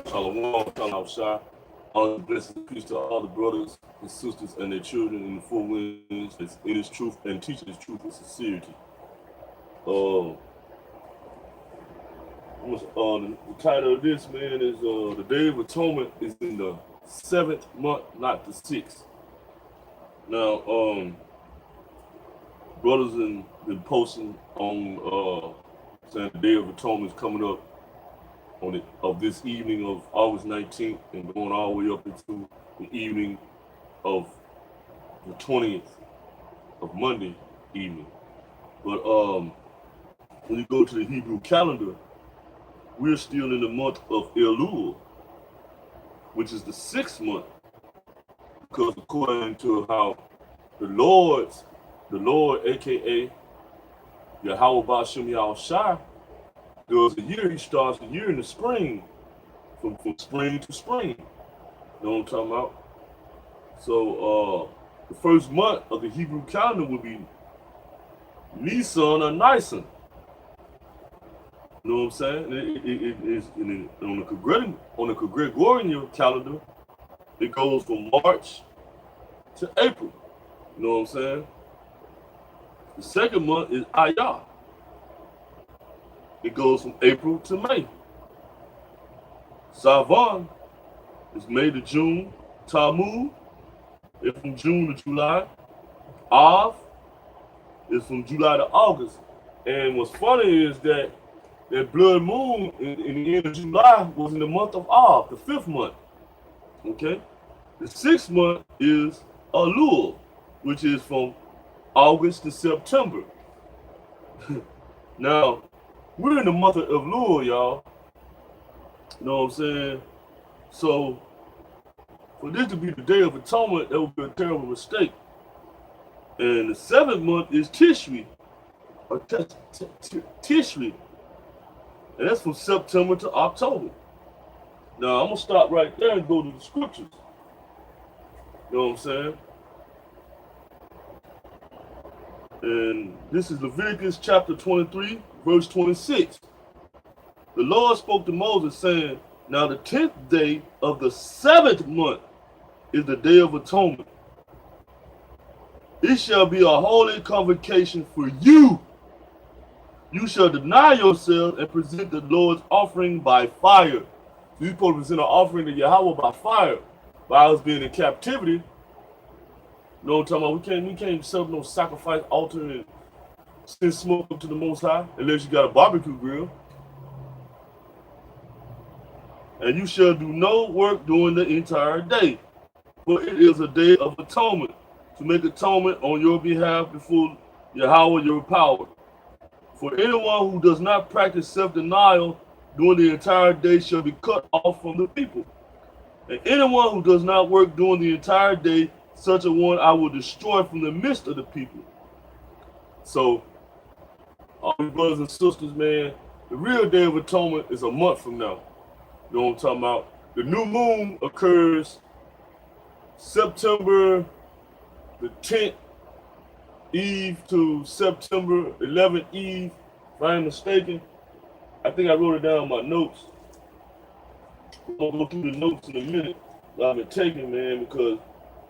Shalom, come outside. All the blessings and peace to all the brothers and sisters and their children in the four winds that's in his truth and teaching his truth with sincerity. Uh, the title of this, man, is The Day of Atonement is in the 7th month, not the 6th. Now, brothers been posting on saying the Day of Atonement is coming up on it of this evening of August 19th and going all the way up into the evening of the 20th of Monday evening. But when you go to the Hebrew calendar, we're still in the month of Elul, which is the 6th month, because according to how the Lord, aka Yahweh Ba'Shem Yahushai, does the year, he starts the year in the spring, from spring to spring. You know what I'm talking about? So the first month of the Hebrew calendar would be Nisan or Nisan. You know what I'm saying? It is on the Gregorian calendar, it goes from March to April. You know what I'm saying? The second month is Ayah. It goes from April to May. Savan is May to June. Tammuz is from June to July. Av is from July to August. And what's funny is that blood moon in the end of July was in the month of Av, the 5th month. Okay? The 6th month is Elul, which is from August to September. Now, we're in the month of Elul, y'all. You know what I'm saying? So, for this to be the Day of Atonement, that would be a terrible mistake. And the 7th month is Tishri, or Tishri. And that's from September to October. Now, I'm going to stop right there and go to the scriptures. You know what I'm saying? And this is Leviticus chapter 23, verse 26. The Lord spoke to Moses, saying, now the 10th day of the 7th month is the Day of Atonement. It shall be a holy convocation for you. You shall deny yourselves and present the Lord's offering by fire. So you're supposed to present an offering to Yahweh by fire. By us being in captivity. You know what I'm talking about? We can't set up no sacrifice altar and send smoke up to the Most High unless you got a barbecue grill. And you shall do no work during the entire day, for it is a day of atonement, to make atonement on your behalf before Yahweh your power. For anyone who does not practice self-denial during the entire day shall be cut off from the people. And anyone who does not work during the entire day, such a one I will destroy from the midst of the people. So, all my brothers and sisters, man, the real Day of Atonement is a month from now. You know what I'm talking about? The new moon occurs September the 10th eve to September 11th eve, if I ain't mistaken. I think I wrote it down in my notes. I'm going to go through the notes in a minute that I've been taking, man, because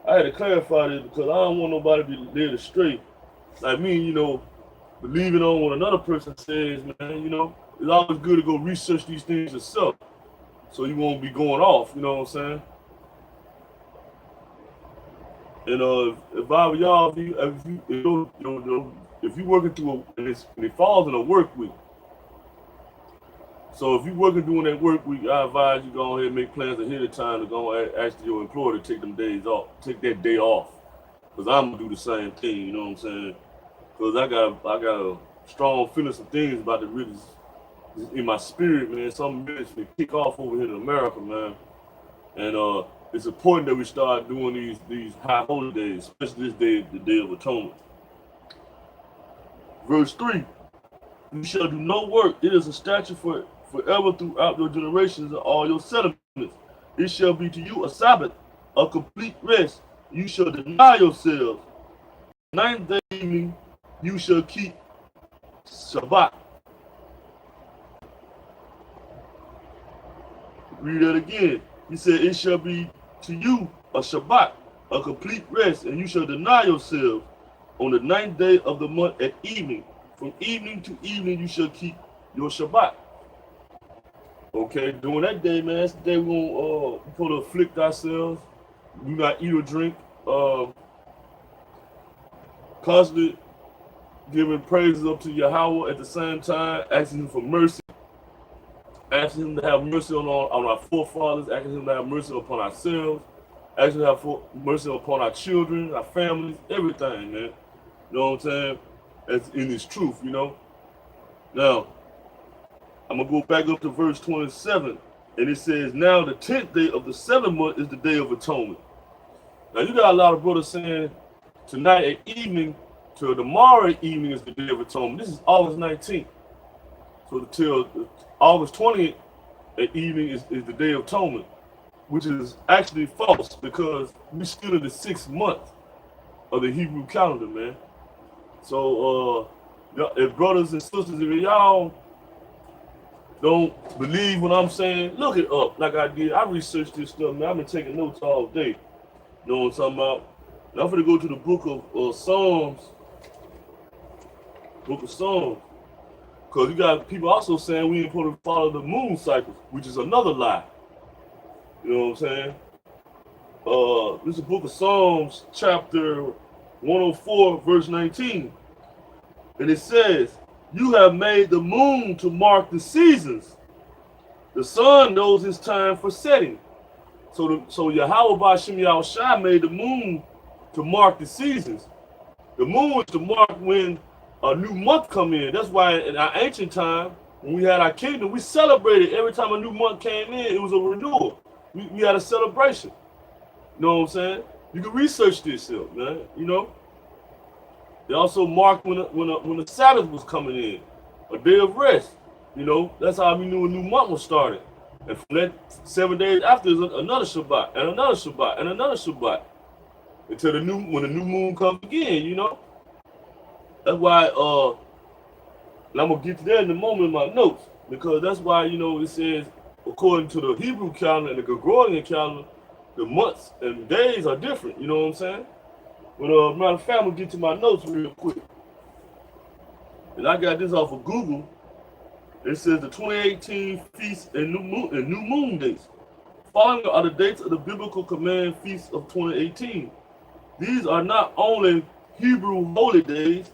I had to clarify this because I don't want nobody to be led astray. Like me, you know, believing on what another person says, man, you know, it's always good to go research these things yourself so you won't be going off, you know what I'm saying? And if I were y'all, if you working through and it falls in a work week. So if you're working during that work week, I advise you go ahead and make plans ahead of time to go and ask your employer to take them days off, take that day off. Because I'm gonna do the same thing, you know what I'm saying? Because I got a strong feeling some things about the really in my spirit, man. Some minutes we kick off over here in America, man. And it's important that we start doing these high holy days, especially this day, the Day of Atonement. Verse 3, you shall do no work. It is a statute forever throughout your generations and all your settlements. It shall be to you a Sabbath, a complete rest. You shall deny yourselves. 9th day evening, you shall keep Shabbat. Read that again. He said, it shall be to you a Shabbat, a complete rest, and you shall deny yourselves on the 9th day of the month at evening. From evening to evening you shall keep your Shabbat. Okay, during that day, man, that's the day we're going to afflict ourselves. We not eat or drink. Constantly giving praises up to Yahweh at the same time, asking him for mercy, asking him to have mercy on our forefathers, asking him to have mercy upon ourselves, asking him to have mercy upon our children, our families, everything, man. You know what I'm saying? That's in his truth, you know. Now, I'm going to go back up to verse 27, and it says, now the 10th day of the 7th month is the day of atonement. Now, you got a lot of brothers saying tonight at evening to tomorrow evening is the day of atonement. This is August 19th. So till August 20th at evening is the day of atonement, which is actually false because we're still in the 6th month of the Hebrew calendar, man. So, if brothers and sisters, if y'all don't believe what I'm saying, look it up like I did. I researched this stuff, man. I've been taking notes all day. You know what I'm talking about? Now I'm going to go to the book of Psalms. Book of Psalms. Because you got people also saying we ain't supposed to follow the moon cycles, which is another lie. You know what I'm saying? This is the book of Psalms, chapter 104, verse 19. And it says, you have made the moon to mark the seasons. The sun knows its time for setting. So Yahweh Ba'Shem Yahushua made the moon to mark the seasons. The moon is to mark when a new month come in. That's why in our ancient time, when we had our kingdom, we celebrated every time a new month came in. It was a renewal. We had a celebration. You know what I'm saying? You can research this stuff, man. You know. They also marked when the Sabbath was coming in, a day of rest. You know, that's how we knew a new month was started. And from that 7 days after, there's another Shabbat and another Shabbat and another Shabbat until when the new moon comes again. You know. That's why. And I'm gonna get to that in a moment in my notes because that's why it says according to the Hebrew calendar and the Gregorian calendar, the months and days are different. You know what I'm saying? But matter of fact, I'm gonna get to my notes real quick. And I got this off of Google. It says the 2018 feast and new moon dates. Following are the dates of the biblical command feasts of 2018. These are not only Hebrew holy days.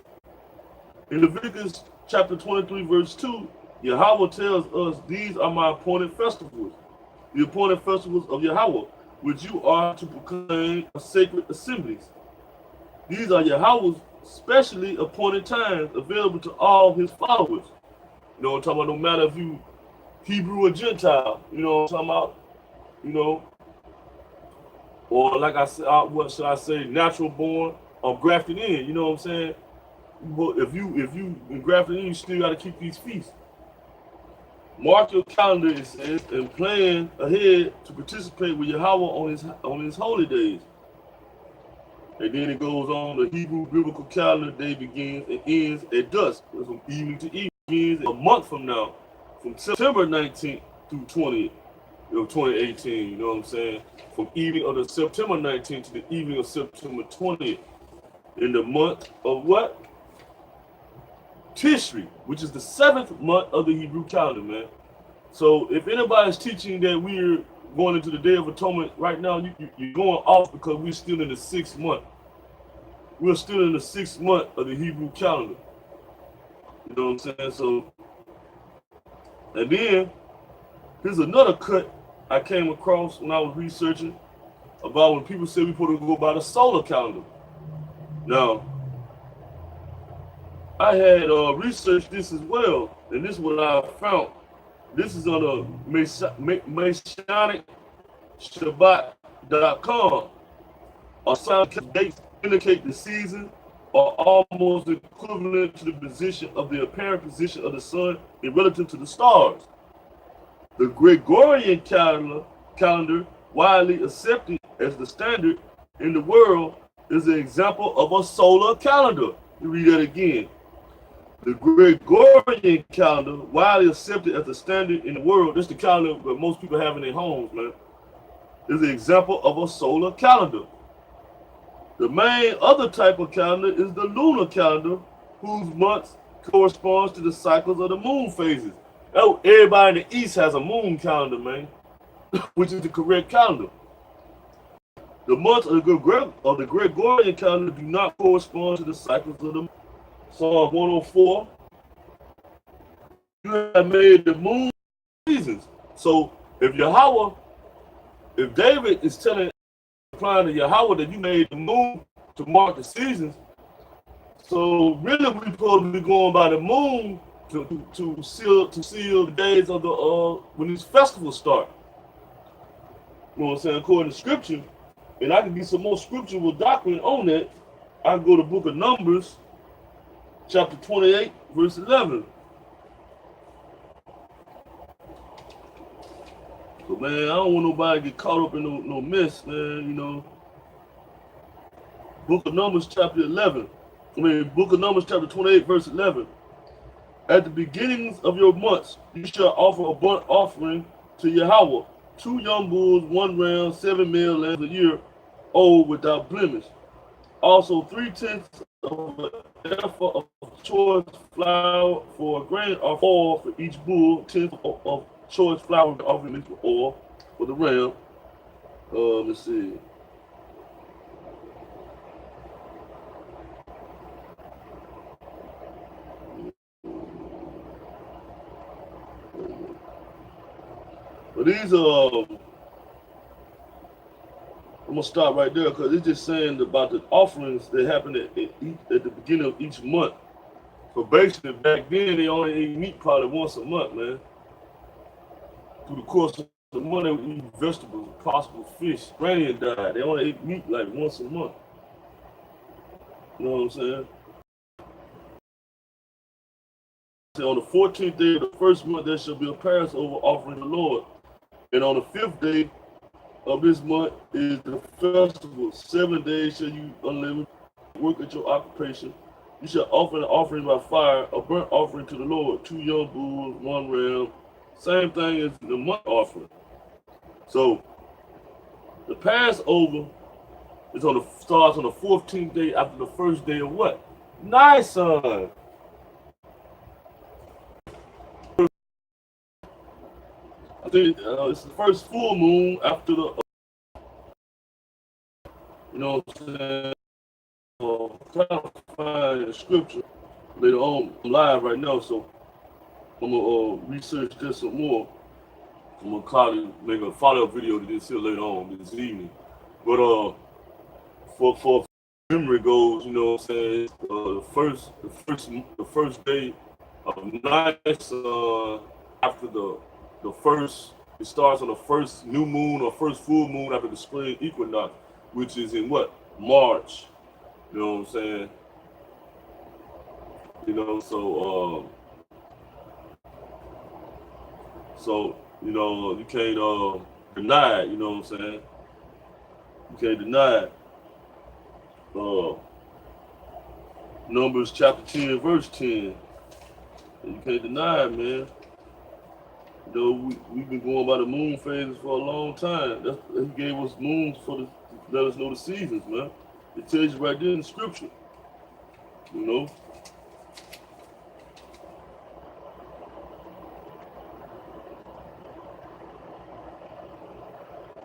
In Leviticus chapter 23, verse 2, Yahweh tells us, these are my appointed festivals, the appointed festivals of Yahweh, which you are to proclaim as sacred assemblies. These are Yahweh's specially appointed times available to all his followers. You know what I'm talking about? No matter if you Hebrew or Gentile, you know what I'm talking about? Or like I said, what should I say, natural born or grafted in, you know what I'm saying? But if you grafted in, you still got to keep these feasts. Mark your calendar, it says, and plan ahead to participate with Yahweh on his holy days. And then it goes on, the Hebrew biblical calendar day begins and ends at dusk. From evening to evening, begins a month from now, from September 19th through 20th of 2018, you know what I'm saying? From evening of the September 19th to the evening of September 20th. In the month of what? Tishri, which is the 7th month of the Hebrew calendar, man. So if anybody's teaching that we're going into the Day of Atonement right now, you're going off because we're still in the 6th month. We're still in the 6th month of the Hebrew calendar. You know what I'm saying? So, and then here's another cut I came across when I was researching about when people say we're supposed to go by the solar calendar. Now, I had researched this as well, and this is what I found. This is on the MasianicShabbat.com. Or some dates indicate the season are almost equivalent to the position of the apparent position of the sun in relative to the stars. The Gregorian calendar, widely accepted as the standard in the world, is an example of a solar calendar. You read that again. The Gregorian calendar, widely accepted as the standard in the world, this is the calendar that most people have in their homes, man, is an example of a solar calendar. The main other type of calendar is the lunar calendar, whose months corresponds to the cycles of the moon phases. Oh, everybody in the East has a moon calendar, man, which is the correct calendar. The months of the Gregorian calendar do not correspond to the cycles of the moon. Psalm 104, you have made the moon seasons. So if David is applying to Yahweh that you made the moon to mark the seasons, so really we're supposed to be going by the moon to seal the days of the when these festivals start. You know what I'm saying? According to scripture, and I can get some more scriptural doctrine on that. I can go to the book of Numbers, chapter 28, verse 11. So man, I don't want nobody to get caught up in no mess, man. You know. Book of Numbers, chapter 11. Book of Numbers, chapter 28, verse 11. At the beginnings of your months, you shall offer a burnt offering to Yahweh, 2 young bulls, 1 ram, 7 male lambs a year old without blemish. Also 3/10 of an ephah of choice flour for a grain of oil for each bull, 10th of choice flour offering for oil for the ram. Let's see. But these I'm gonna stop right there because it's just saying about the offerings that happen at the beginning of each month. So basically, back then they only ate meat probably once a month, man. Through the course of the month, they would eat vegetables, possible fish. Granny had died. They only ate meat like once a month. You know what I'm saying? So on the 14th day of the first month, there shall be a Passover offering to the Lord. And on the 5th day of this month is the festival. 7 days shall you unlimited work at your occupation. You shall offer an offering by fire, a burnt offering to the Lord, 2 young bulls, 1 ram. Same thing as the month offering. So the Passover starts on the 14th day after the first day of what? Nisan. I think it's the first full moon after the. You know what I'm saying? Trying to find the scripture later on. I'm live right now, so I'm gonna research this some more. I'm gonna make a follow-up video to this here later on this evening. But for memory goes, you know what I'm saying? The first day of night after the first. It starts on the first new moon or first full moon after the spring equinox, which is in what? March. You know what I'm saying? You know, so you know, you can't deny it, you know what I'm saying? You can't deny it. Numbers chapter 10, verse 10. You can't deny it, man. You know, we've been going by the moon phases for a long time. He gave us moons to let us know the seasons, man. It tells you right there in the scripture. You know?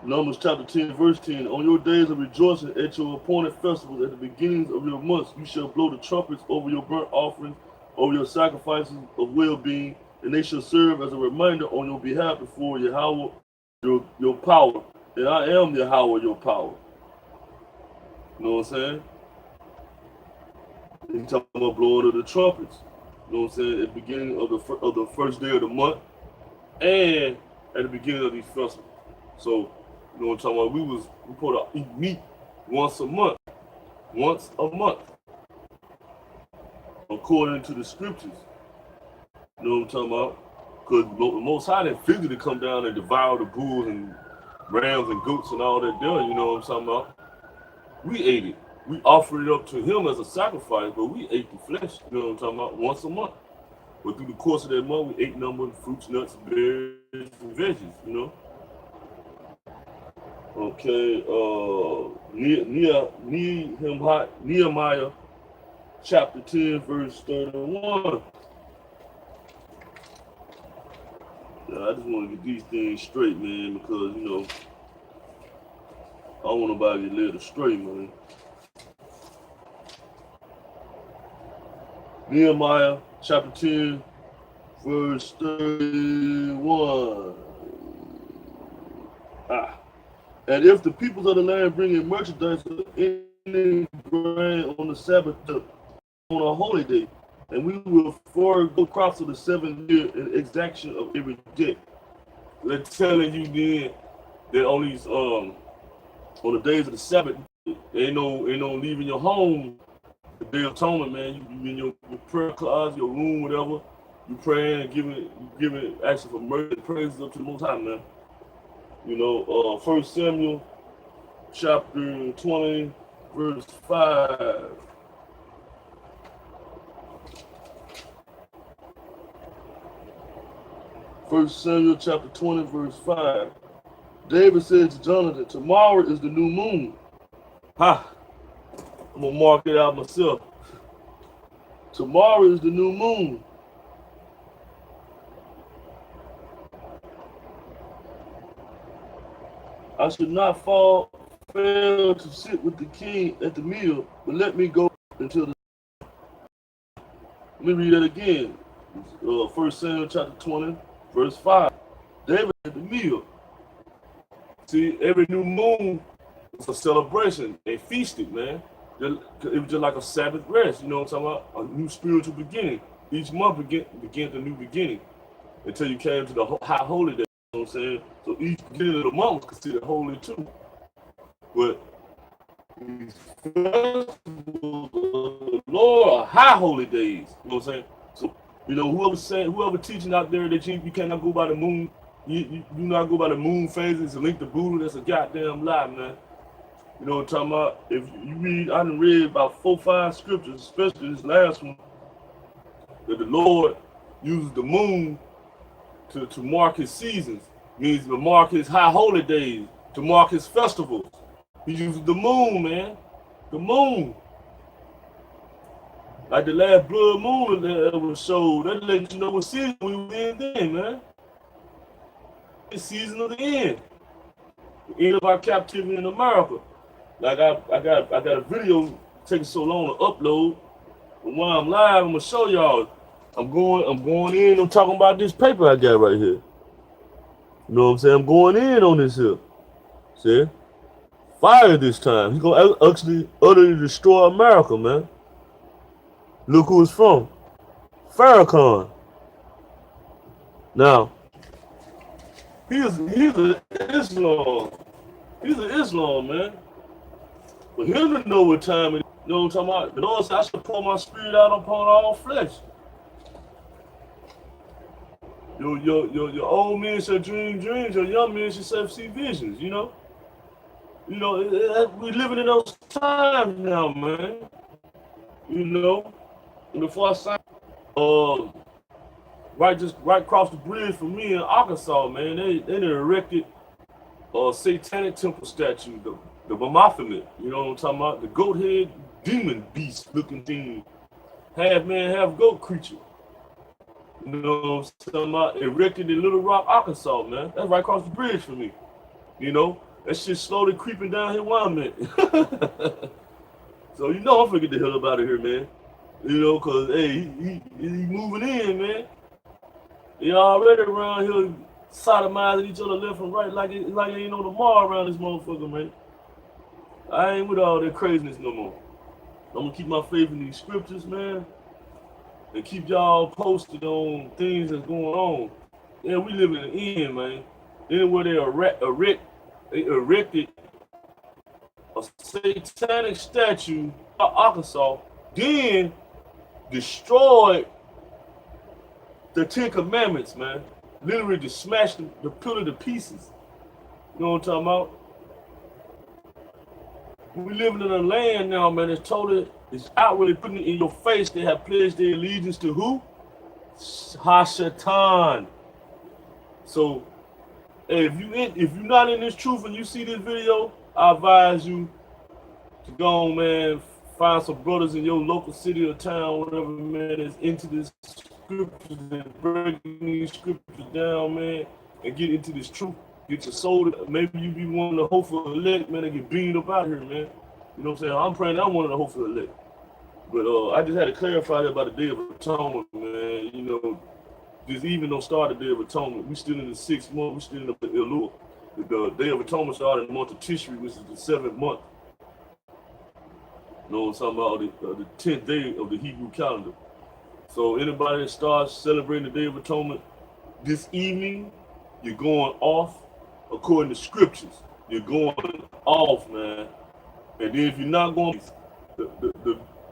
Numbers chapter 10, verse 10. On your days of rejoicing at your appointed festivals, at the beginnings of your months, you shall blow the trumpets over your burnt offerings, over your sacrifices of well-being, and they shall serve as a reminder on your behalf before Yahweh, your power. And I am Yahweh, your power. You know what I'm saying? He's talking about blowing of the trumpets. You know what I'm saying? At the beginning of the first day of the month, and at the beginning of these festivals. So, you know what I'm talking about? We supposed to eat meat once a month. Once a month. According to the scriptures. You know what I'm talking about? Because the Most High didn't physically come down and devour the bulls and rams and goats and all that there. You know what I'm talking about? We ate it. we offered it up to him as a sacrifice, but we ate the flesh, you know what I'm talking about, once a month. But through the course of that month, we ate number of fruits, nuts, berries, and veggies, you know. Okay, Nehemiah chapter 10, verse 31. I just want to get these things straight, man, because, you know, I don't want nobody to get led astray, man. Nehemiah chapter 10, verse 31. And if the peoples of the land bring in merchandise or any grain on the Sabbath on a holy day, and we will forego crops of the 7th year in exaction of every debt. They're telling you then that on these on the days of the Sabbath, ain't no leaving your home the day of atonement, man. You in your prayer closet, your room, whatever. You praying and giving actually for mercy and praises up to the Most High, man. You know, 1 Samuel chapter 20, verse 5. First Samuel chapter 20, verse 5. David said to Jonathan, tomorrow is the new moon. Ha! I'm going to mark it out myself. Tomorrow is the new moon. I should not fail to sit with the king at the meal, but let me go until the... Let me read that again. 1 Samuel chapter 20, verse 5. David at the meal. See, every new moon was a celebration. They feasted, man. It was just like a Sabbath rest, you know what I'm talking about? A new spiritual beginning. Each month begins a new beginning until you came to the high holy day, you know what I'm saying? So each beginning of the month was considered holy too. But these festivals of the Lord are high holy days, you know what I'm saying? So, you know, whoever teaching out there that you cannot go by the moon, you do not go by the moon phases and link the Buddha, that's a goddamn lie, man. You know what I'm talking about? If you read, I done read about 4 or 5 scriptures, especially this last one, that the Lord uses the moon to mark his seasons, means to mark his high holy days, to mark his festivals. He uses the moon, man. The moon. Like the last blood moon that was showed, that let you know what season we were in then, man. The season of the end. The end of our captivity in America. Like I got a video taking so long to upload, but while I'm live, I'm gonna show y'all. I'm going in. I'm talking about this paper I got right here. You know what I'm saying? I'm going in on this here. See, fire this time. He's gonna actually utterly destroy America, man. Look who it's from. Farrakhan. Now, he's an Islam. He's an Islam, man. For him to know what time it is, you know what I'm talking about? The Lord said, I should pour my spirit out upon all flesh. Your old men shall dream dreams, your young men shall see visions, you know? You know, we living in those times now, man. You know? And before I signed, right across the bridge from me in Arkansas, man, they erected a satanic temple statue, the Baphomet, you know what I'm talking about? The goat head demon beast looking thing, half man, half goat creature. You know what I'm talking about? Erected in Little Rock, Arkansas, man. That's right across the bridge from me. You know, that shit slowly creeping down here where I'm at. So you know I'm finna get the hell up out of here, man. You know, cause hey, he moving in, man. They already around here sodomizing each other left and right like it ain't no tomorrow around this motherfucker, man. I ain't with all that craziness no more. I'm gonna keep my faith in these scriptures, man, and keep y'all posted on things that's going on. Yeah, we live in the end, man. Anywhere they erected a satanic statue in Arkansas, then destroyed the 10 Commandments, man. Literally just smashed the pillar to pieces. You know what I'm talking about? we living in a land now, man. It's outwardly putting it in your face. They have pledged their allegiance to who? Hashatan. So, hey, if you're not in this truth and you see this video, I advise you to go on, man. Find some brothers in your local city or town, whatever, man, that's into this scriptures and breaking these scriptures down, man, and get into this truth. Get your soul. Maybe you be one of the hopeful elect, man, and get beamed up out here, man. You know what I'm saying? I'm praying I'm one of the hopeful elect. But I just had to clarify that about the Day of Atonement, man. You know, this even don't start the Day of Atonement. We still in the 6th month. We still in the Elul. The Day of Atonement started in the month of Tishri, which is the 7th month. You know what I'm talking about? The 10th day of the Hebrew calendar. So anybody that starts celebrating the Day of Atonement this evening, you're going off according to scriptures. You're going off, man. And then if you're not going,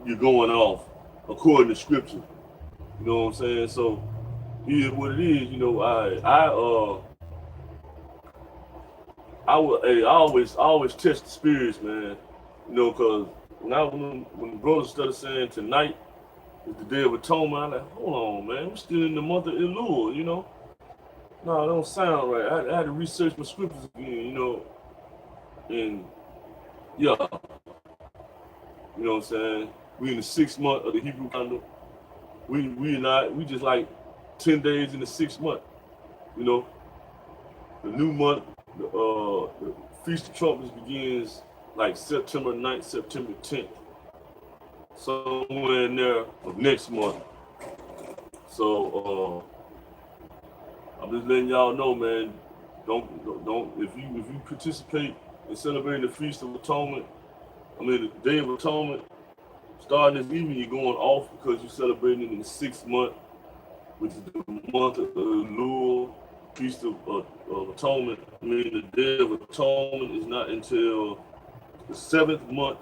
you're going off according to scripture. You know what I'm saying? So here's what it is. You know, I always test the spirits, man. You know, cause now when the brothers started saying tonight is the Day of Atonement, I'm like, hold on, man, we're still in the month of Elul, you know. No, it don't sound right. I had to research my scriptures again, you know, and yeah, you know what I'm saying. We in the 6th month of the Hebrew calendar. We just like 10 days in the 6th month, you know. The new month, the Feast of Trumpets begins like September 9th, September 10th, somewhere in there of next month. So I'm just letting y'all know, man. Don't if you participate in celebrating the Feast of Atonement, the Day of Atonement, starting this evening, you're going off because you're celebrating in the 6th month, which is the month of Elul, Feast of Atonement. The Day of Atonement is not until the 7th month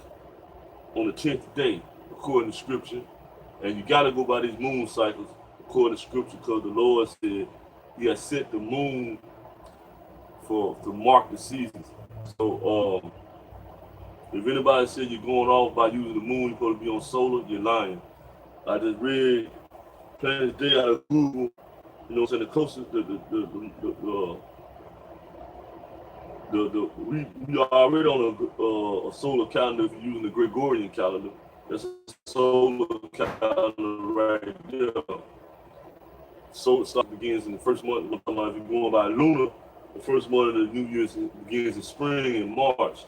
on the 10th day, according to Scripture. And you got to go by these moon cycles, according to Scripture, because the Lord said He has set the moon to mark the seasons. So if anybody said you're going off by using the moon, you're supposed to be on solar, you're lying. I just read Planet's Day out of Google. You know what I'm saying? The closest, we are already on a solar calendar if you're using the Gregorian calendar. That's a solar calendar right there. Solar start begins in the 1st month. If you're going by lunar, the 1st month of the New Year begins in spring in March.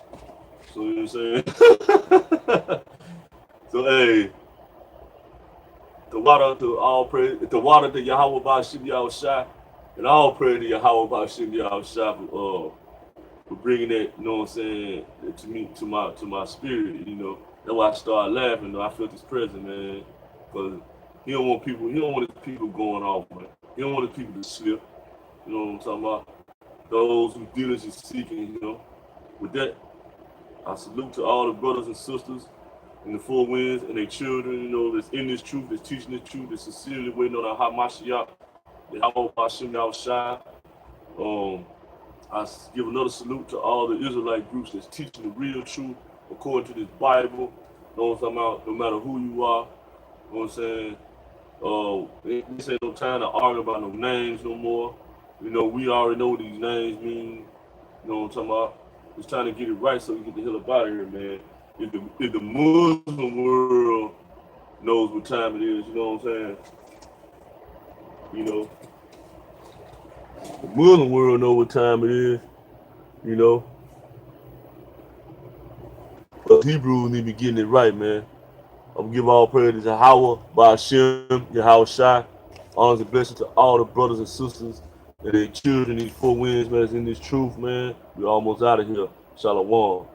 So you know what I'm saying? So hey, the water to all praise, the water to Yahweh Ba'ashim Yahushua, and all praise to Yahweh Ba'ashim Yahushua for bringing that, you know what I'm saying, to me, to my spirit, you know. That's why I started laughing, though. I felt His presence, man. Because He don't want His people going off, man. He don't want His people to slip. You know what I'm talking about? Those who diligently seeking, you know. With that, I salute to all the brothers and sisters in the four winds and their children, you know, that's in this truth, that's teaching this truth, that's sincerely waiting on our Hamashiach, the Yahweh Hashem Yahushua. I give another salute to all the Israelite groups that's teaching the real truth according to this Bible. You know what I'm talking about? No matter who you are, you know what I'm saying? This ain't no time to argue about no names no more. You know, we already know what these names mean. You know what I'm talking about? It's trying to get it right so we get the hell up out of here, man. If the Muslim world knows what time it is, you know what I'm saying? You know, the Muslim world know what time it is, you know. But Hebrews need to be getting it right, man. I'm gonna give all praise to Yahweh, Ba'ashem, Yahweh Shai. Honors and blessings to all the brothers and sisters and their children, these four winds, man, that's in this truth, man. We're almost out of here. Shalom.